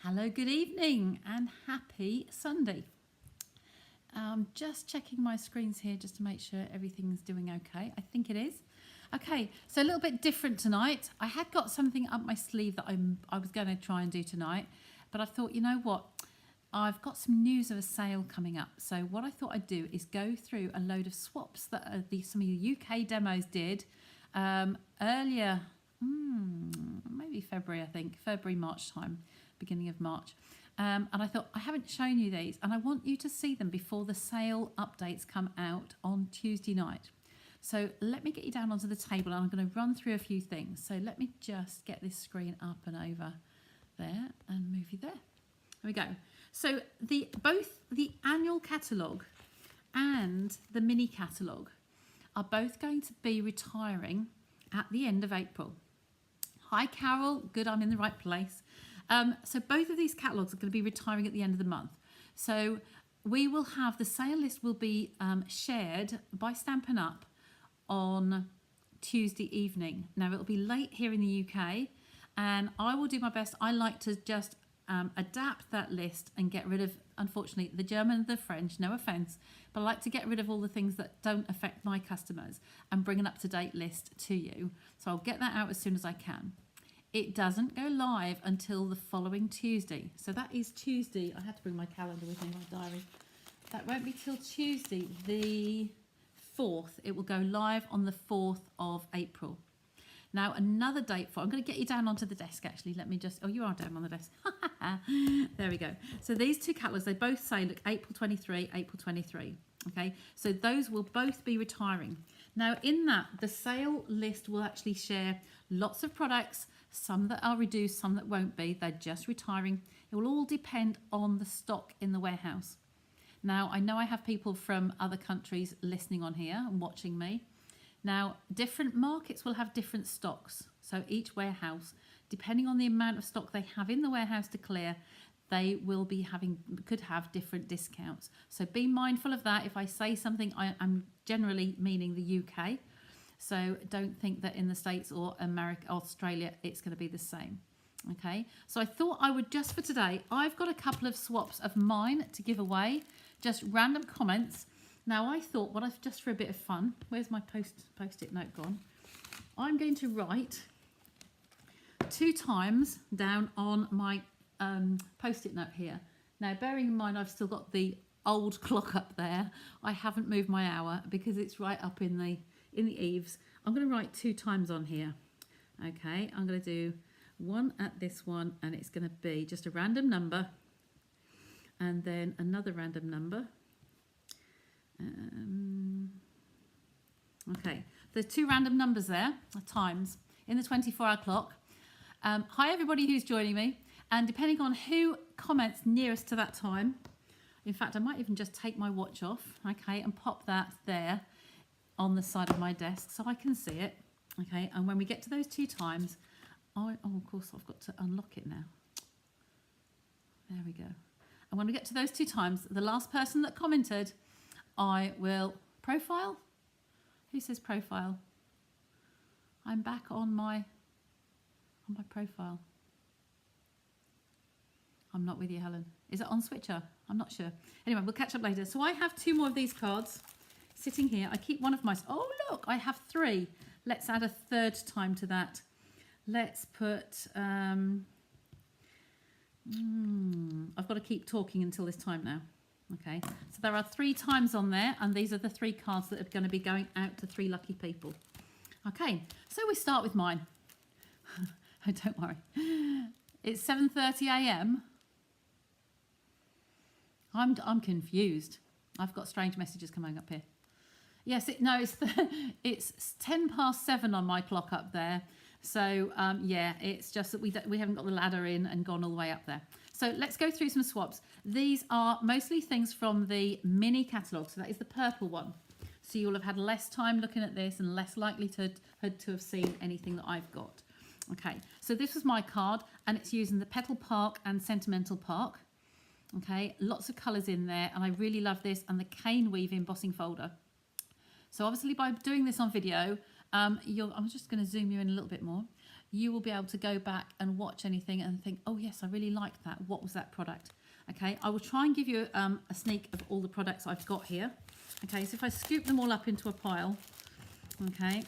Hello, good evening and happy Sunday. Just checking my screens here just to make sure everything's doing okay. I think it is. Okay, so a little bit different tonight. I had got something up my sleeve that I was going to try and do tonight, but I thought, you know what? I've got some news of a sale coming up. So what I thought I'd do is go through a load of swaps that some of the UK demos did earlier, maybe February, I think, February, March time, beginning of March. And I thought, I haven't shown you these and I want you to see them before the sale updates come out on Tuesday night. So let me get you down onto the table and I'm going to run through a few things. So let me just get this screen up and over there and move you there. There we go. So both the annual catalogue and the mini catalogue are both going to be retiring at the end of April. Hi Carol, good, I'm in the right place. So both of these catalogues are going to be retiring at the end of the month. So we will have, the sale list will be shared by Stampin' Up on Tuesday evening. Now it'll be late here in the UK and I will do my best. I like to just adapt that list and get rid of, unfortunately, the German and the French, no offence, but I like to get rid of all the things that don't affect my customers and bring an up-to-date list to you. So I'll get that out as soon as I can. It doesn't go live until the following Tuesday. So that is Tuesday. I had to bring my calendar with me, my diary. That won't be till Tuesday, the 4th. It will go live on the 4th of April. Now, another date I'm going to get you down onto the desk, actually. Let me just, oh, you are down on the desk. There we go. So these two catalogues, they both say, look, April 23, April 23. Okay, so those will both be retiring. Now, in that, the sale list will actually share lots of products, some that are reduced, some that won't be. They're just retiring. It will all depend on the stock in the warehouse. Now, I know I have people from other countries listening on here and watching me. Now, different markets will have different stocks. So each warehouse, depending on the amount of stock they have in the warehouse to clear, they will be could have different discounts. So be mindful of that. If I say something, I'm generally meaning the UK. So don't think that in the States or America, Australia, it's going to be the same. Okay, so I thought I would, just for today, I've got a couple of swaps of mine to give away, just random comments. Now I thought, what I've, just for a bit of fun, where's my post-it note gone? I'm going to write 2 times down on my post-it note here. Now, bearing in mind I've still got the old clock up there, I haven't moved my hour because it's right up in the eaves. I'm going to write 2 times on here. Okay, I'm going to do 1 at this one and it's going to be just a random number and then another random number. Okay, there's 2 random numbers there, times, in the 24-hour clock. Hi everybody who's joining me, and depending on who comments nearest to that time, in fact I might even just take my watch off, okay, and pop that there on the side of my desk so I can see it. Okay, and when we get to those 2 times, oh of course I've got to unlock it now. There we go. And when we get to those 2 times, the last person that commented, I will profile. Who says profile? I'm back on my profile. I'm not with you, Helen. Is it on Switcher? I'm not sure. Anyway, we'll catch up later. So I have 2 more of these cards sitting here. I keep one of my, oh look, I have 3. Let's add a 3rd time to that. Let's put, I've got to keep talking until this time now. Okay, so there are 3 times on there, and these are the 3 cards that are going to be going out to 3 lucky people. Okay, so we start with mine. Oh, don't worry. It's 7:30 a.m. I'm confused. I've got strange messages coming up here. Yes, it's 7:10 on my clock up there. So yeah, it's just that we haven't got the ladder in and gone all the way up there. So let's go through some swaps. These are mostly things from the mini catalogue. So that is the purple one. So you'll have had less time looking at this and less likely to have seen anything that I've got. Okay, so this was my card and it's using the Petal Park and Sentimental Park. Okay, lots of colours in there and I really love this, and the cane weave embossing folder. So obviously by doing this on video, I'm just going to zoom you in a little bit more. you will be able to go back and watch anything and think, oh yes, I really liked that. What was that product? Okay, I will try and give you a sneak of all the products I've got here. Okay, so if I scoop them all up into a pile, okay,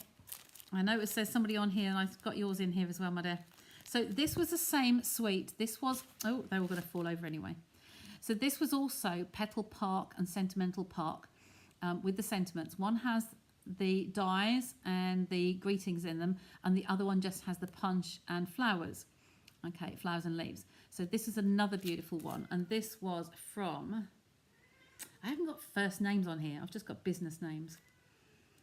I notice there's somebody on here and I've got yours in here as well, my dear. So this was the same suite. This was, oh, they were going to fall over anyway. So this was also Petal Park and Sentimental Park with the sentiments. One has the dies and the greetings in them, and the other one just has the punch and flowers. Okay, flowers and leaves. So this is another beautiful one, and this was from, I haven't got first names on here, I've just got business names.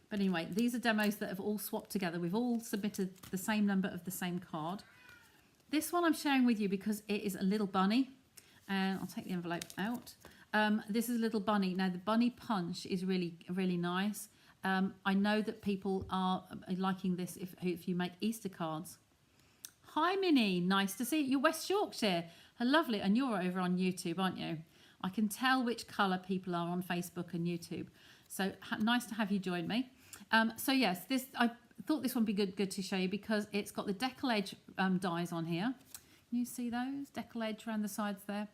But anyway, these are demos that have all swapped together. We've all submitted the same number of the same card. This one I'm sharing with you because it is a little bunny, and I'll take the envelope out. This is a little bunny. Now the bunny punch is really, really nice. I know that people are liking this if you make Easter cards. Hi Minnie, nice to see you. You're West Yorkshire. Lovely, and you're over on YouTube, aren't you? I can tell which colour people are on Facebook and YouTube. So nice to have you join me. So yes, this I thought this one would be good to show you because it's got the decal edge dies on here. Can you see those? Decal edge around the sides there.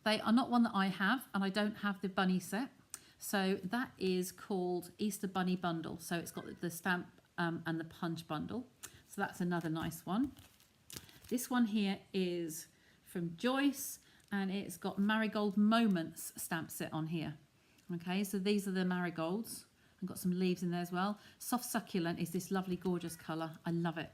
They are not one that I have, and I don't have the bunny set. So that is called Easter Bunny Bundle. So it's got the stamp and the punch bundle. So that's another nice one. This one here is from Joyce, and it's got Marigold Moments stamp set on here. Okay, so these are the marigolds. I've got some leaves in there as well. Soft Succulent is this lovely, gorgeous colour. I love it.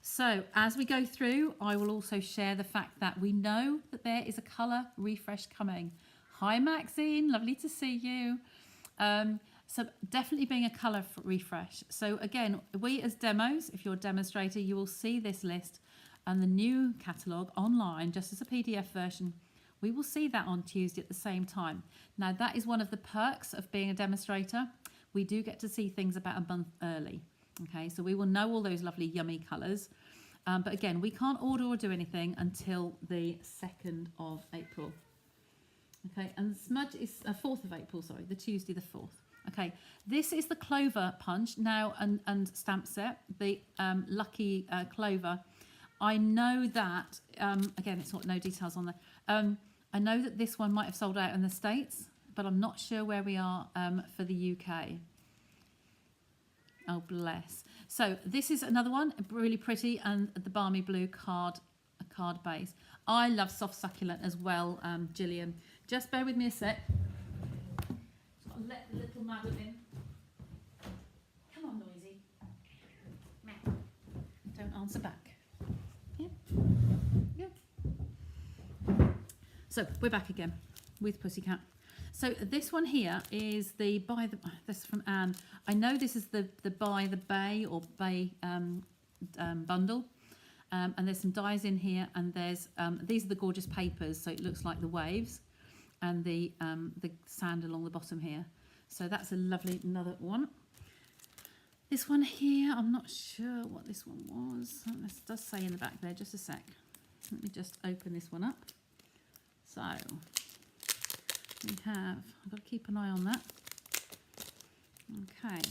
So as we go through, I will also share the fact that we know that there is a colour refresh coming. Hi Maxine, lovely to see you. So definitely being a colour refresh. So again, we as demos, if you're a demonstrator, you will see this list and the new catalogue online, just as a PDF version. We will see that on Tuesday at the same time. Now that is one of the perks of being a demonstrator. We do get to see things about a month early. Okay, so we will know all those lovely yummy colours. But again, we can't order or do anything until the 2nd of April. Okay, and smudge is 4th of April, sorry, the Tuesday the 4th. Okay, this is the Clover punch now and stamp set, the Lucky Clover. I know that, again, it's got no details on there. I know that this one might have sold out in the States, but I'm not sure where we are for the UK. Oh, bless. So this is another one, really pretty, and the Balmy Blue card base. I love Soft Succulent as well, Gillian. Just bear with me a sec. Just got to let the little madam in. Come on, Noisy. Don't answer back. Yeah. Yeah. So we're back again with Pussycat. So this one here is the this is from Anne. I know this is the By the Bay or Bay bundle. And there's some dies in here, and there's these are the gorgeous papers, so it looks like the waves and the sand along the bottom here. So that's a lovely another one. This one here, I'm not sure what this one was. It does say in the back there, just a sec. Let me just open this one up. So we have, I've got to keep an eye on that. Okay.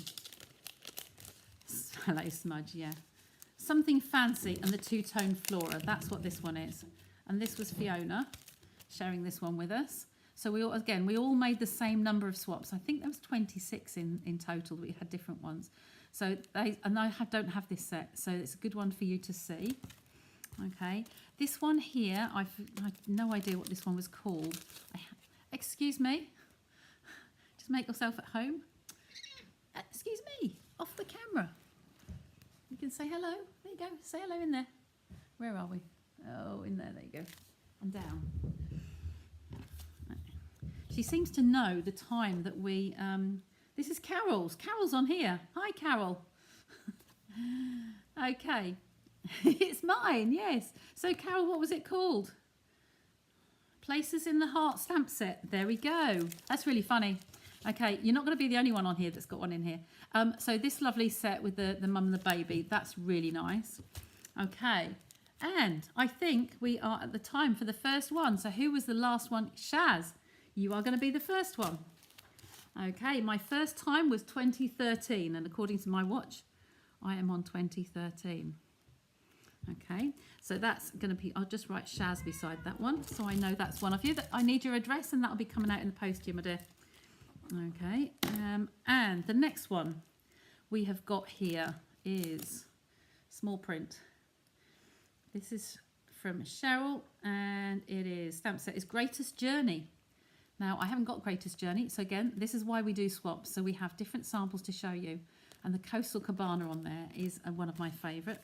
Hello Smudge, yeah. Something Fancy and the Two-Tone Flora. That's what this one is. And this was Fiona sharing this one with us. So we all made the same number of swaps. I think there was 26 in total. We had different ones. So I don't have this set, so it's a good one for you to see. Okay, this one here, I've no idea what this one was called. Excuse me. Just make yourself at home. Excuse me. Off the camera. You can say hello. There you go. Say hello in there. Where are we? Oh, in there. There you go. And down. She seems to know the time that we... this is Carol's. Carol's on here. Hi, Carol. Okay. It's mine, yes. So, Carol, what was it called? Places in the Heart stamp set. There we go. That's really funny. Okay, you're not going to be the only one on here that's got one in here. So this lovely set with the mum and the baby, that's really nice. Okay, and I think we are at the time for the first one. So who was the last one? Shaz, you are going to be the first one. Okay, my first time was 2013, and according to my watch, I am on 2013. Okay, so that's going to be, I'll just write Shaz beside that one so I know that's one of you. That I need your address, and that'll be coming out in the post to you, my dear. Okay, and the next one we have got here is small print. This is from Cheryl, and it is stamp set is Greatest Journey. Now I haven't got Greatest Journey, so again, this is why we do swaps. So we have different samples to show you, and the Coastal Cabana on there is one of my favourite.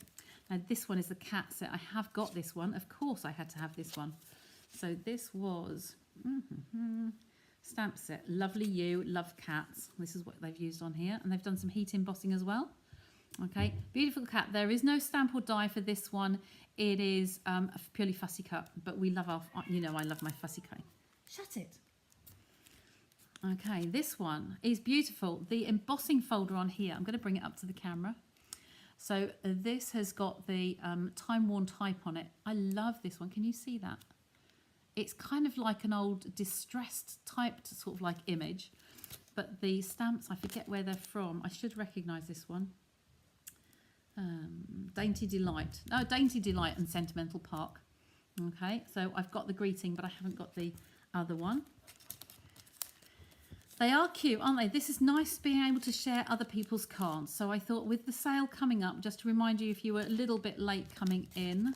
Now this one is the cat set. I have got this one. Of course I had to have this one. So this was stamp set. Lovely You, Love Cats. This is what they've used on here, and they've done some heat embossing as well. Okay, beautiful cat. There is no stamp or die for this one. It is a purely fussy cut, but we love our, you know, I love my fussy cut. Shut it. Okay, this one is beautiful. The embossing folder on here, I'm going to bring it up to the camera. So this has got the time-worn type on it. I love this one. Can you see that? It's kind of like an old distressed typed sort of like image, but the stamps, I forget where they're from. I should recognise this one. Dainty Delight. No, Dainty Delight and Sentimental Park. Okay, so I've got the greeting, but I haven't got the other one. They are cute, aren't they? This is nice being able to share other people's cards. So I thought with the sale coming up, just to remind you if you were a little bit late coming in,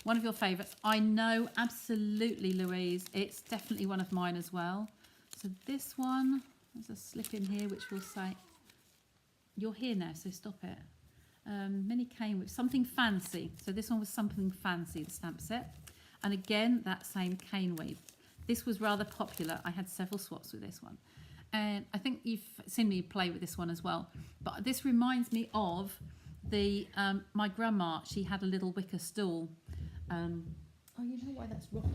one of your favourites. I know, absolutely, Louise. It's definitely one of mine as well. So this one, there's a slip in here which will say, you're here now, so stop it. Mini cane with something fancy. So this one was something fancy, the stamp set. And again, that same cane weave. This was rather popular. I had several swaps with this one. And I think you've seen me play with this one as well. But this reminds me of the my grandma. She had a little wicker stool. Oh, you know why that's wrong?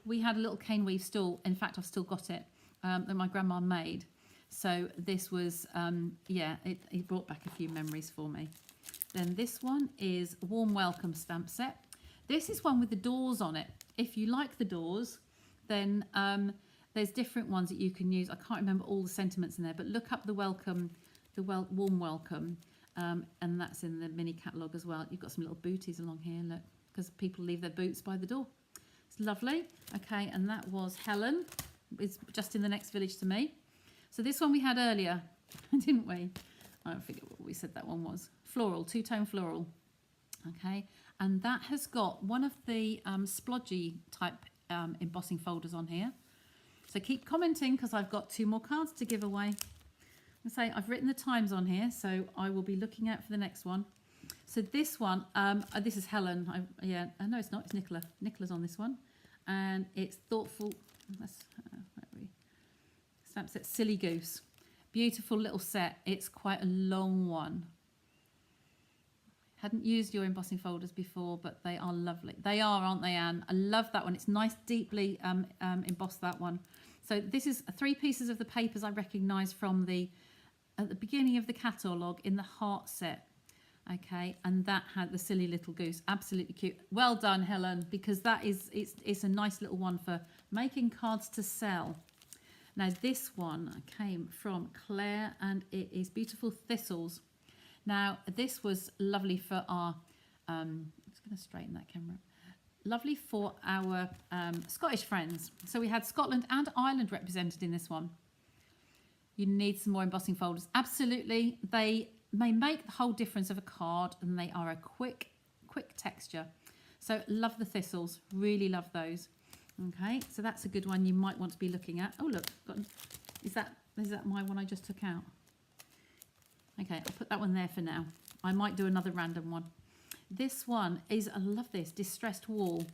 We had a little cane weave stool. In fact, I've still got it, that my grandma made. So this was, yeah, it brought back a few memories for me. Then this one is Warm Welcome stamp set. This is one with the doors on it. If you like the doors, then there's different ones that you can use. I can't remember all the sentiments in there, but look up the welcome, Warm Welcome, and that's in the mini catalogue as well. You've got some little booties along here, look, because people leave their boots by the door. It's lovely. Okay, and that was Helen. It's just in the next village to me. So this one we had earlier, didn't we? I don't forget what we said that one was. Floral, two-tone floral. Okay, and that has got one of the splodgy type embossing folders on here. So keep commenting because I've got 2 more cards to give away. I say I've written the times on here, so I will be looking out for the next one. So this one, this is Helen. No, it's not. It's Nicola. Nicola's on this one, and it's thoughtful. That's stamp set Silly Goose. Beautiful little set. It's quite a long one. Hadn't used your embossing folders before, but they are lovely. They are, aren't they, Anne? I love that one. It's nice, deeply embossed, that one. So this is 3 pieces of the papers I recognise from at the beginning of the catalogue in the heart set. Okay, and that had the Silly Little Goose. Absolutely cute. Well done, Helen, because that is, it's a nice little one for making cards to sell. Now this one came from Claire, and it is Beautiful Thistles. Now, this was lovely for our, I'm just going to straighten that camera. Lovely for our Scottish friends. So we had Scotland and Ireland represented in this one. You need some more embossing folders. Absolutely. They may make the whole difference of a card, and they are a quick texture. So love the thistles. Really love those. Okay, so that's a good one you might want to be looking at. Oh, look. Is that my one I just took out? Okay, I'll put that one there for now. I might do another random one. This one is, I love this, Distressed Wall.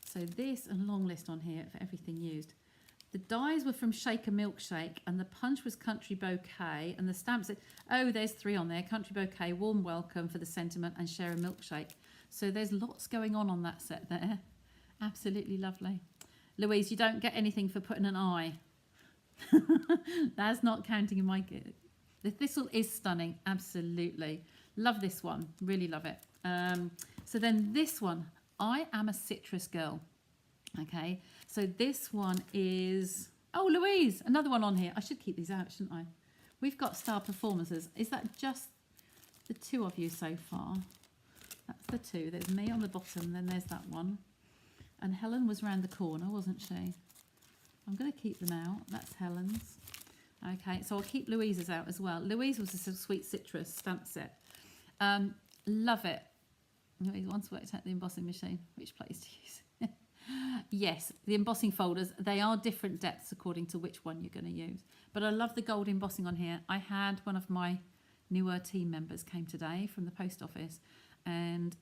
So this, a long list on here for everything used. The dies were from Shake a Milkshake, and the punch was Country Bouquet, and the stamps, oh, there's 3 on there. Country Bouquet, Warm Welcome for the sentiment, and Share a Milkshake. So there's lots going on that set there. Absolutely lovely. Louise, you don't get anything for putting an eye. That's not counting in my... The thistle is stunning, absolutely. Love this one, really love it. So then this one, I am a citrus girl. Okay, so this one is, oh, Louise, another one on here. I should keep these out, shouldn't I? We've got star performances. Is that just the two of you so far. That's the two. There's me on the bottom, then there's that one. And Helen was round the corner, wasn't she? I'm going to keep them out. That's Helen's. Okay, so I'll keep Louisa's out as well. Louise was a sweet citrus stamp set. Love it. Louise once worked at the embossing machine. Which place to use? Yes, the embossing folders, they are different depths according to which one you're going to use. But I love the gold embossing on here. I had one of my newer team members came today from the post office, and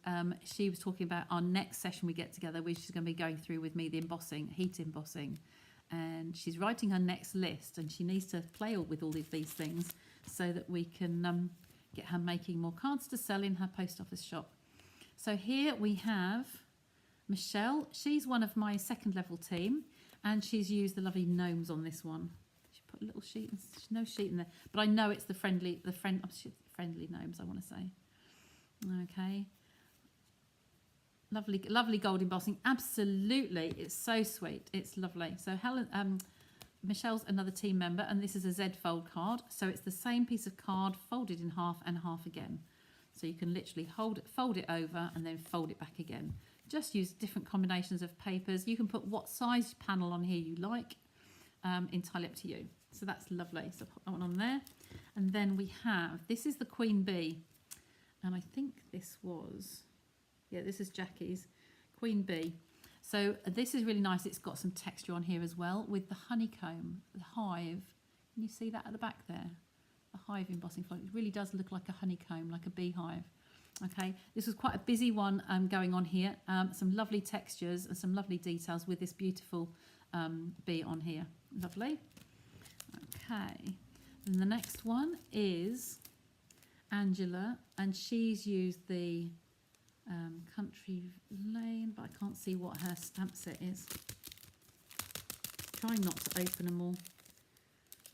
she was talking about our next session we get together, which is going to be going through with me the embossing, heat embossing. And she's writing her next list, and she needs to play with all of these things so that we can get her making more cards to sell in her post office shop. So here we have Michelle. She's one of my second level team, and she's used the lovely gnomes on this one. She put a little sheet, no sheet in there, but I know it's the friendly gnomes, I want to say. Okay. Lovely, lovely gold embossing. Absolutely, it's so sweet. It's lovely. So Helen, Michelle's another team member, and this is a Z fold card. So it's the same piece of card folded in half and half again. So you can literally fold it over and then fold it back again. Just use different combinations of papers. You can put what size panel on here you like, entirely up to you. So that's lovely. So put that one on there. And then we have, this is the Queen Bee. And I think this was, yeah, this is Jackie's Queen Bee. So this is really nice. It's got some texture on here as well with the honeycomb, the hive. Can you see that at the back there? The hive embossing fold. It really does look like a honeycomb, like a beehive. Okay, this was quite a busy one going on here. Some lovely textures and some lovely details with this beautiful bee on here. Lovely. Okay, and the next one is Angela, and she's used the Country Lane, but I can't see what her stamp set is. Trying not to open them all.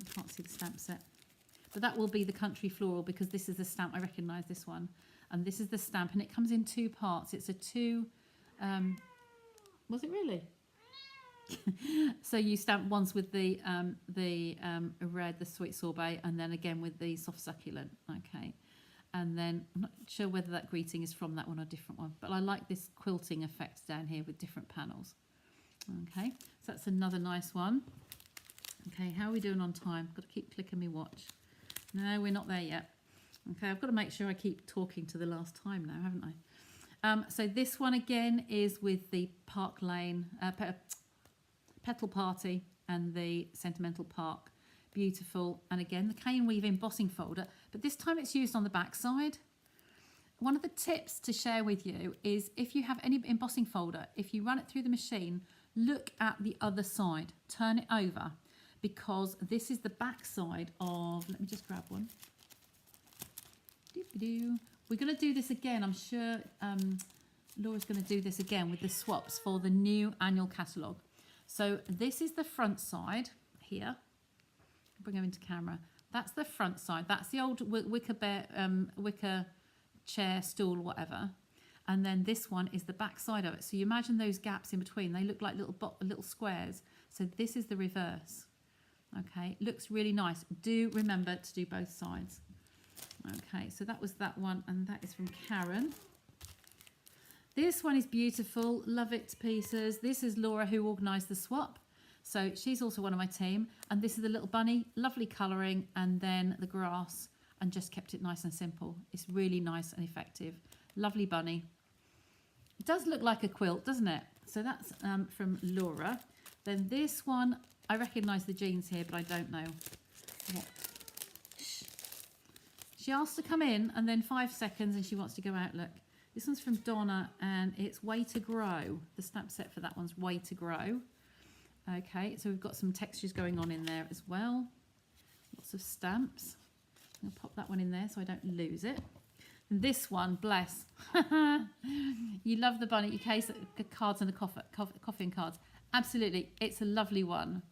I can't see the stamp set. But that will be the Country Floral, because this is the stamp. I recognise this one. And this is the stamp, and it comes in two parts. It's a two, was it really? So you stamp once with the red, the sweet sorbet, and then again with the soft succulent. Okay. And then I'm not sure whether that greeting is from that one or a different one, but I like this quilting effect down here with different panels. Okay, so that's another nice one. Okay, how are we doing on time? Got to keep clicking my watch. No, we're not there yet. Okay, I've got to make sure I keep talking to the last time now, haven't I? So this one again is with the Park Lane, Petal Party and the Sentimental Park. Beautiful. And again, the cane weave embossing folder, but this time it's used on the back side. One of the tips to share with you is if you have any embossing folder, if you run it through the machine, look at the other side, turn it over, because this is the back side of, let me just grab one. We're going to do this again. I'm sure Laura's going to do this again with the swaps for the new annual catalogue. So this is the front side here. Bring them into camera. That's the front side. That's the old wicker chair, stool, whatever. And then this one is the back side of it. So you imagine those gaps in between. They look like little squares. So this is the reverse. Okay, looks really nice. Do remember to do both sides. Okay, so that was that one, and that is from Karen. This one is beautiful. Love it to pieces. This is Laura, who organised the swap. So she's also one of my team. And this is the little bunny. Lovely colouring. And then the grass. And just kept it nice and simple. It's really nice and effective. Lovely bunny. It does look like a quilt, doesn't it? So that's from Laura. Then this one, I recognise the jeans here, but I don't know what. She asked to come in, and then 5 seconds, and she wants to go out. Look, this one's from Donna, and it's Way to Grow. The stamp set for that one's Way to Grow. Okay, so we've got some textures going on in there as well. Lots of stamps. I'm going to pop that one in there so I don't lose it. And this one, bless. You love the bunny case, cards and the coffee and cards. Absolutely, it's a lovely one.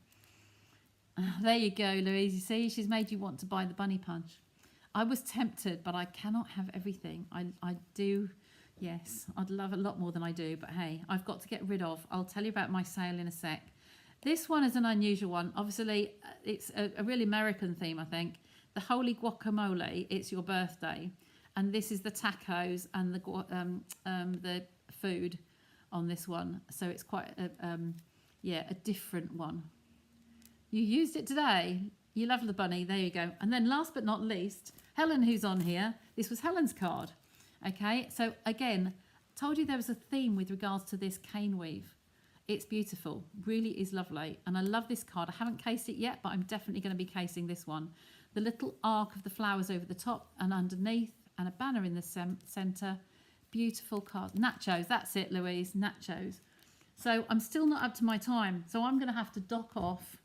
There you go, Louise. You see, she's made you want to buy the bunny punch. I was tempted, but I cannot have everything. I do, yes, I'd love a lot more than I do, but hey, I've got to get rid of. I'll tell you about my sale in a sec. This one is an unusual one. Obviously, it's a really American theme, I think. The Holy Guacamole, it's your birthday. and this is the tacos and the food on this one. So it's quite a different one. You used it today. You love the bunny. There you go. And then last but not least, Helen, who's on here. This was Helen's card. Okay, so again, told you there was a theme with regards to this cane weave. It's beautiful, really is lovely. And I love this card. I haven't cased it yet, but I'm definitely going to be casing this one. The little arc of the flowers over the top and underneath, and a banner in the centre. Beautiful card. Nachos, that's it, Louise, nachos. So I'm still not up to my time. So I'm going to have to dock off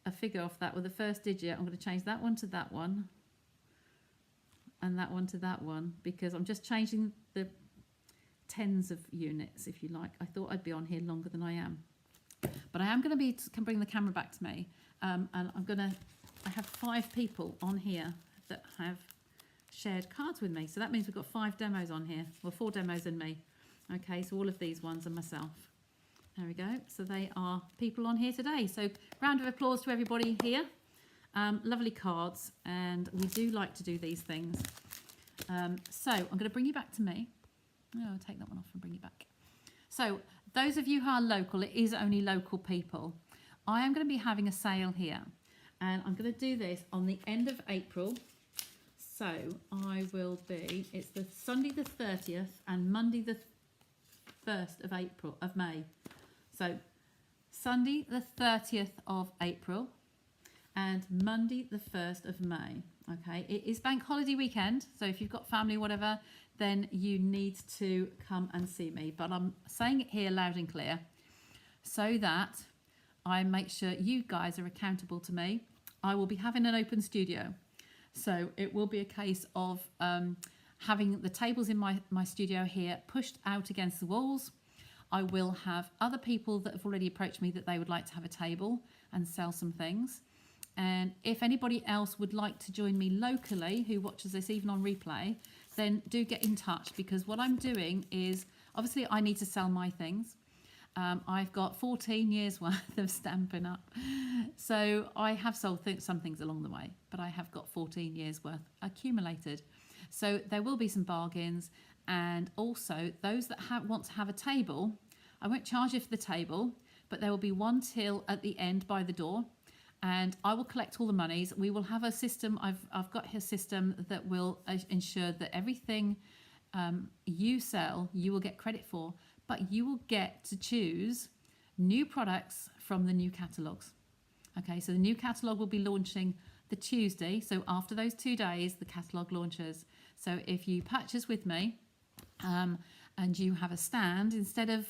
a figure off that with the first digit. I'm going to change that one to that one. And that one to that one, because I'm just changing the tens of units, if you like. I thought I'd be on here longer than I am, but I am going to can bring the camera back to me, and I have 5 people on here that have shared cards with me, so that means we've got 5 demos on here. Well, 4 demos and me. Okay, so all of these ones are myself. There we go. So they are people on here today. So round of applause to everybody here. Lovely cards, and we do like to do these things. So I'm going to bring you back to me. Oh, I'll take that one off and bring you back. So those of you who are local, it is only local people. I am going to be having a sale here, and I'm going to do this on the end of April. So I will be, it's the Sunday the 30th and Monday the 1st of May. So Sunday the 30th of April and Monday the 1st of May. Okay, it is bank holiday weekend, so if you've got family, whatever, then you need to come and see me. But I'm saying it here loud and clear so that I make sure you guys are accountable to me. I will be having an open studio, so it will be a case of having the tables in my studio here pushed out against the walls. I will have other people that have already approached me that they would like to have a table and sell some things. And if anybody else would like to join me locally who watches this even on replay, then do get in touch, because what I'm doing is, obviously I need to sell my things. I've got 14 years worth of Stampin' Up. So I have sold some things along the way, but I have got 14 years worth accumulated. So there will be some bargains, and also those that want to have a table, I won't charge you for the table, but there will be one till at the end by the door. And I will collect all the monies. We will have a system. I've got a system that will ensure that everything you sell, you will get credit for, but you will get to choose new products from the new catalogues. Okay, so the new catalogue will be launching the Tuesday. So after those 2 days, the catalogue launches. So if you purchase with me, and you have a stand, instead of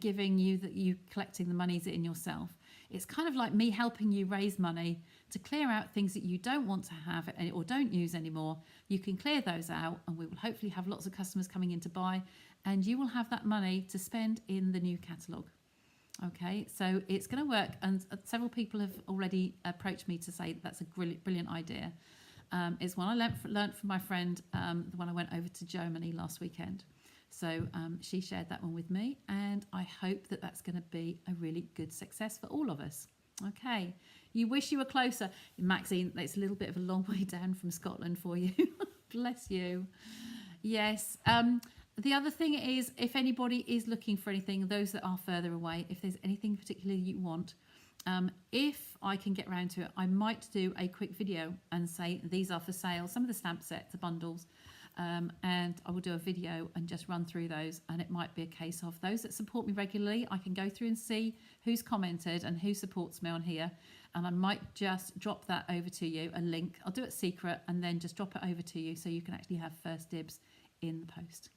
giving you collecting the monies in yourself, it's kind of like me helping you raise money to clear out things that you don't want to have or don't use anymore. You can clear those out, and we will hopefully have lots of customers coming in to buy, and you will have that money to spend in the new catalogue. Okay, so it's going to work, and several people have already approached me to say that's a brilliant idea. It's one I learnt from my friend when I went over to Germany last weekend. So she shared that one with me, and I hope that that's going to be a really good success for all of us. Okay, you wish you were closer. Maxine, it's a little bit of a long way down from Scotland for you. Bless you. Yes. The other thing is, if anybody is looking for anything, those that are further away, if there's anything particularly you want, if I can get around to it, I might do a quick video and say these are for sale. Some of the stamp sets, the bundles. And I will do a video and just run through those, and it might be a case of those that support me regularly. I can go through and see who's commented and who supports me on here, and I might just drop that over to you, a link. I'll do it secret and then just drop it over to you so you can actually have first dibs in the post.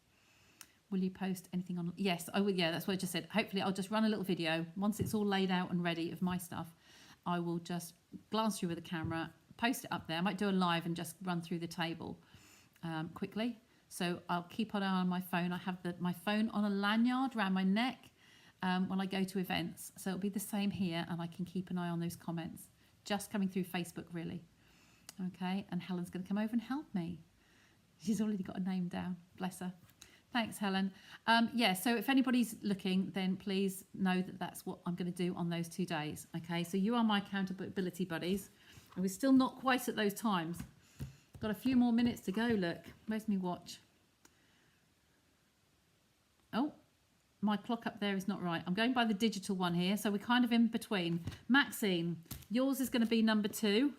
Will you post anything on? Yes, I will. Yeah, that's what I just said. Hopefully I'll just run a little video once it's all laid out and ready of my stuff. I will just glance through with the camera, post it up there. I might do a live and just run through the table quickly. So I'll keep an eye on my phone. I have my phone on a lanyard around my neck when I go to events. So it'll be the same here, and I can keep an eye on those comments. Just coming through Facebook, really. Okay, and Helen's going to come over and help me. She's already got a name down. Bless her. Thanks, Helen. Yeah, so if anybody's looking, then please know that that's what I'm going to do on those 2 days. Okay, so you are my accountability buddies. And we're still not quite at those times. Got a few more minutes to go, look. Where's me watch? Oh, my clock up there is not right. I'm going by the digital one here, so we're kind of in between. Maxine, yours is going to be number 2.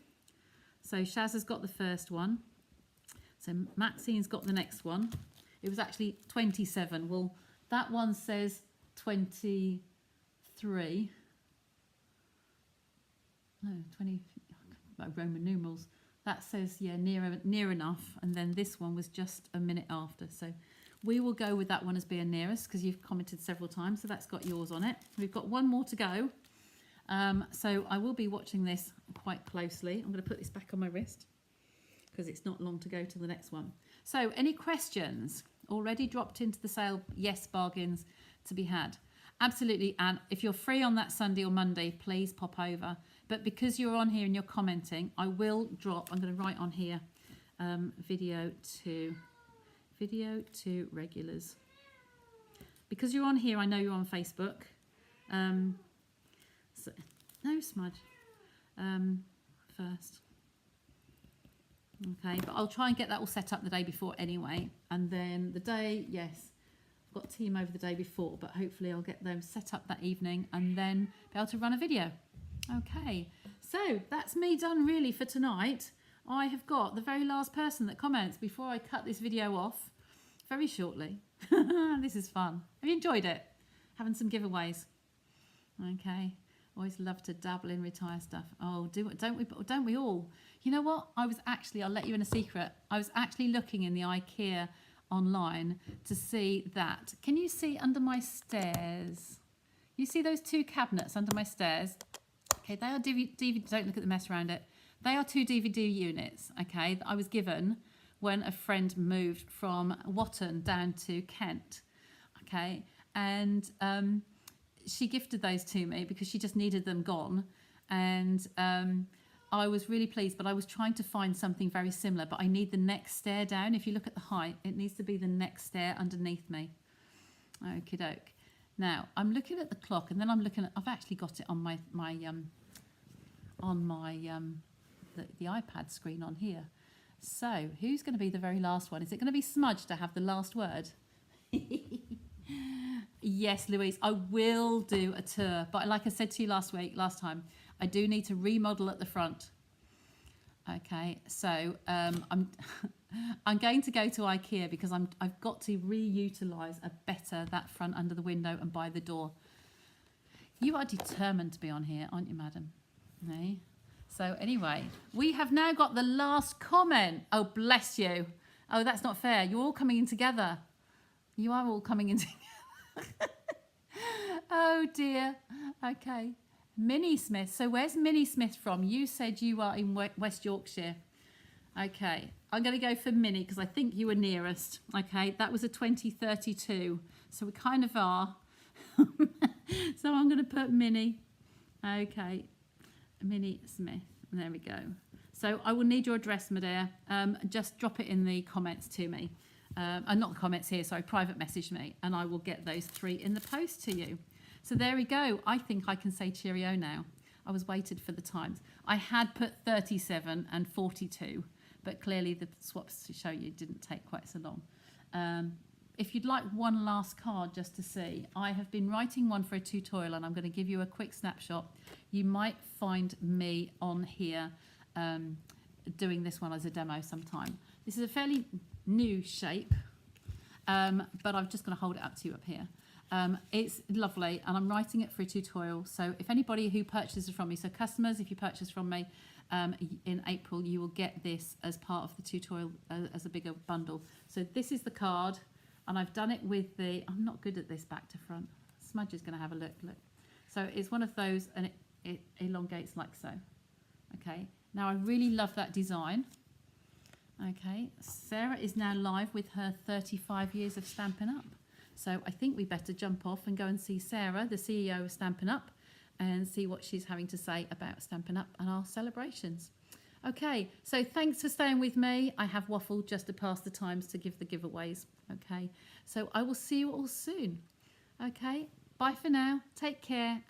So Shaz has got the first one. So Maxine's got the next one. It was actually 27. Well, that one says 23. No, 20, Roman numerals. That says, yeah, near enough. And then this one was just a minute after. So we will go with that one as being nearest because you've commented several times. So that's got yours on it. We've got one more to go. So I will be watching this quite closely. I'm going to put this back on my wrist because it's not long to go to the next one. So any questions? Already dropped into the sale? Yes, bargains to be had. Absolutely. And if you're free on that Sunday or Monday, please pop over. But because you're on here and you're commenting, I will drop, I'm going to write on here, video to regulars. Because you're on here, I know you're on Facebook. So, no smudge first. Okay, but I'll try and get that all set up the day before anyway. And then the day, yes, I've got a team over the day before, but hopefully I'll get them set up that evening and then be able to run a video. Okay, so that's me done really for tonight. I have got the very last person that comments before I cut this video off very shortly. This is fun. Have you enjoyed it? Having some giveaways. Okay. Always love to dabble in retire stuff. Oh, don't we all? You know what? I'll let you in a secret. I was actually looking in the IKEA online to see that. Can you see under my stairs? You see those 2 cabinets under my stairs? Okay, they are DVD. Don't look at the mess around it. They are 2 DVD units, okay, that I was given when a friend moved from Watton down to Kent, okay? And she gifted those to me because she just needed them gone. And I was really pleased, but I was trying to find something very similar, but I need the next stair down. If you look at the height, it needs to be the next stair underneath me. Okie doke. Now, I'm looking at the clock and then I'm looking at, I've actually got it on the iPad screen on here. So, who's going to be the very last one? Is it going to be Smudge to have the last word? Yes, Louise, I will do a tour. But like I said to you last time, I do need to remodel at the front. Okay, so I'm going to go to IKEA because I've got to reutilise that front under the window and by the door. You are determined to be on here, aren't you, madam? No? So anyway, we have now got the last comment. Oh, bless you. Oh, that's not fair. You're all coming in together. You are all coming in together. Oh, dear. Okay. Minnie Smith. So where's Minnie Smith from? You said you are in West Yorkshire. Okay. I'm going to go for Minnie because I think you were nearest. Okay. That was a 2032. So we kind of are. So I'm going to put Minnie. Okay. Minnie Smith. There we go. So I will need your address, my dear. Just drop it in the comments to me. Not the comments here, sorry, private message me, and I will get those 3 in the post to you. So there we go. I think I can say cheerio now. I was waited for the times. I had put 37 and 42, but clearly the swaps to show you didn't take quite so long. If you'd like one last card just to see, I have been writing one for a tutorial and I'm going to give you a quick snapshot. You might find me on here doing this one as a demo sometime. This is a fairly new shape, but I'm just going to hold it up to you up here. It's lovely and I'm writing it for a tutorial. So if anybody who purchases from me, so customers, if you purchase from me in April, you will get this as part of the tutorial as a bigger bundle. So this is the card. And I've done it with I'm not good at this back to front. Smudge is going to have a look. So it's one of those and it elongates like so. Okay. Now I really love that design. Okay. Sarah is now live with her 35 years of Stampin' Up. So I think we better jump off and go and see Sarah, the CEO of Stampin' Up, and see what she's having to say about Stampin' Up and our celebrations. Okay, so thanks for staying with me. I have waffled just to pass the times to give the giveaways. Okay, so I will see you all soon. Okay, bye for now. Take care.